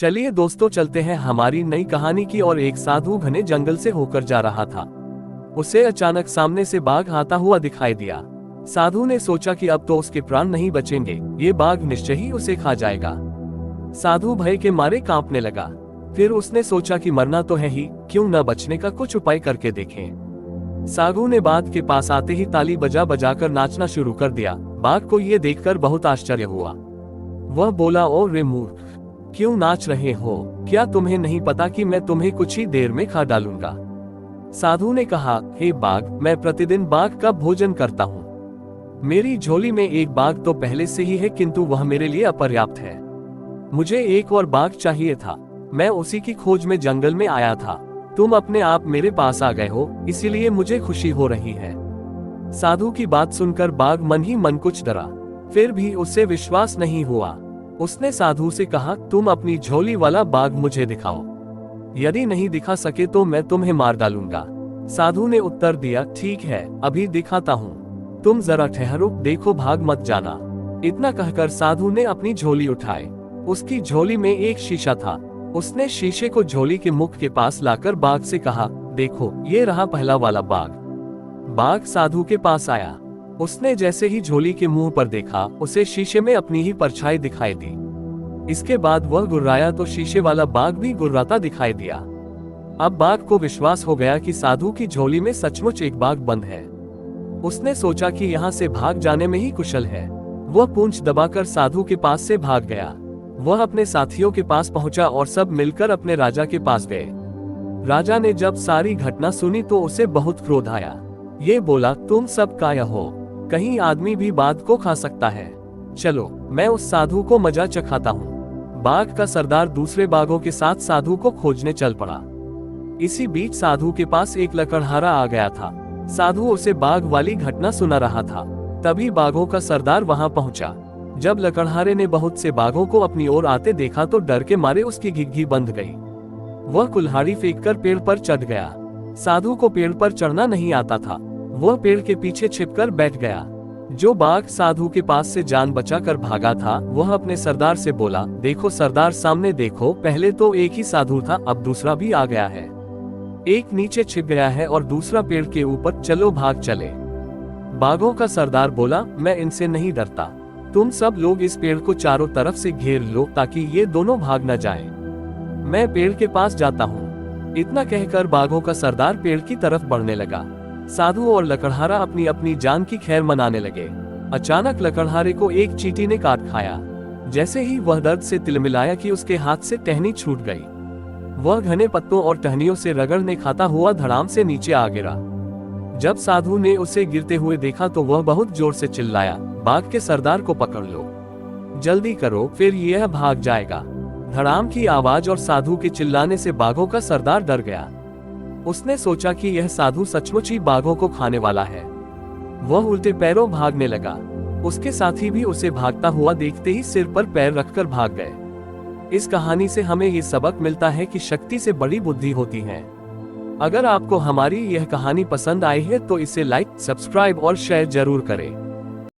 चलिए दोस्तों चलते हैं हमारी नई कहानी की ओर। एक साधु घने जंगल से होकर जा रहा था। उसे अचानक सामने से बाघ आता हुआ दिखाई दिया। साधु ने सोचा कि अब तो उसके प्राण नहीं बचेंगे, ये बाघ निश्चय ही उसे खा जाएगा। साधु भय के मारे कांपने लगा। फिर उसने सोचा कि मरना तो है ही, क्यों न बचने का कुछ उपाय करके देखें। साधु ने बाघ के पास आते ही ताली बजा बजाकर नाचना शुरू कर दिया। बाघ को ये देखकर बहुत आश्चर्य हुआ। वह बोला, ओ रे मूर्ख, क्यों नाच रहे हो? क्या तुम्हें नहीं पता कि मैं तुम्हें कुछ ही देर में खा डालूंगा? साधु ने कहा, हे बाघ, मैं प्रतिदिन बाघ का भोजन करता हूँ। मेरी झोली में एक बाघ तो पहले से ही है, किंतु वह मेरे लिए अपर्याप्त है। मुझे एक और बाघ चाहिए था। मैं उसी की खोज में जंगल में आया था। तुम अपने आप मेरे पास आ गए हो, इसीलिए मुझे खुशी हो रही है। साधु की बात सुनकर बाघ मन ही मन कुछ डरा, फिर भी उससे विश्वास नहीं हुआ। उसने साधु से कहा, तुम अपनी झोली वाला बाघ मुझे दिखाओ। यदि नहीं दिखा सके तो मैं तुम्हें मार डालूंगा। साधु ने उत्तर दिया, ठीक है, अभी दिखाता हूँ, तुम जरा ठहरो, देखो, भाग मत जाना। इतना कहकर साधु ने अपनी झोली उठाई। उसकी झोली में एक शीशा था। उसने शीशे को झोली के मुख के पास लाकर बाघ से कहा, देखो, ये रहा पहला वाला बाघ। बाघ साधु के पास आया। उसने जैसे ही झोली के मुंह पर देखा, उसे शीशे में अपनी ही परछाई दिखाई दी। इसके बाद वह गुर्राया तो शीशे वाला बाघ भी गुर्राता दिखाई दिया। अब बाघ को विश्वास हो गया कि साधु की झोली में सचमुच एक बाघ बंद है। उसने सोचा कि यहाँ से भाग जाने में ही कुशल है। वह पूंछ दबाकर साधु के पास से भाग गया। वह अपने साथियों के पास पहुंचा और सब मिलकर अपने राजा के पास गए। राजा ने जब सारी घटना सुनी तो उसे बहुत क्रोध आया। ये बोला, तुम सब काया हो? कहीं आदमी भी बाघ को खा सकता है? चलो, मैं उस साधु को मजा चखाता हूँ। बाघ का सरदार दूसरे बाघों के साथ साधु को खोजने चल पड़ा। इसी बीच साधु के पास एक लकड़हारा आ गया था। साधु उसे बाघ वाली घटना सुना रहा था। तभी बाघों का सरदार वहां पहुंचा। जब लकड़हारे ने बहुत से बाघों को अपनी ओर आते देखा तो डर के मारे उसकी घिघी बंध गई। वह कुल्हाड़ी फेंककर पेड़ पर चढ़ गया। साधु को पेड़ पर चढ़ना नहीं आता था। वह पेड़ के पीछे छिपकर बैठ गया। जो बाघ साधु के पास से जान बचाकर भागा था, वह अपने सरदार से बोला, देखो सरदार, सामने देखो, पहले तो एक ही साधु था, अब दूसरा भी आ गया है। एक नीचे छिप गया है और दूसरा पेड़ के ऊपर, चलो भाग चले। बाघों का सरदार बोला, मैं इनसे नहीं डरता। तुम सब लोग इस पेड़ को चारों तरफ से घेर लो ताकि ये दोनों भाग न जाएं। मैं पेड़ के पास जाता हूँ। इतना कहकर बाघों का सरदार पेड़ की तरफ बढ़ने लगा। साधु और लकड़हारा अपनी अपनी जान की खैर मनाने लगे। अचानक लकड़हारे को एक चींटी ने काट खाया। जैसे ही वह दर्द से तिलमिलाया कि उसके हाथ से टहनी छूट गई। वह घने पत्तों और टहनियों से रगड़ने खाता हुआ धड़ाम से नीचे आ गिरा। जब साधु ने उसे गिरते हुए देखा तो वह बहुत जोर से चिल्लाया, बाघ के सरदार को पकड़ लो, जल्दी करो, फिर यह भाग जाएगा। धड़ाम की आवाज और साधु के चिल्लाने से बाघों का सरदार डर गया। उसने सोचा कि यह साधु सचमुच ही बाघों को खाने वाला है। वह उल्टे पैरों भागने लगा। उसके साथी भी उसे भागता हुआ देखते ही सिर पर पैर रखकर भाग गए। इस कहानी से हमें ये सबक मिलता है कि शक्ति से बड़ी बुद्धि होती है। अगर आपको हमारी यह कहानी पसंद आई है तो इसे लाइक, सब्सक्राइब और शेयर जरूर करें।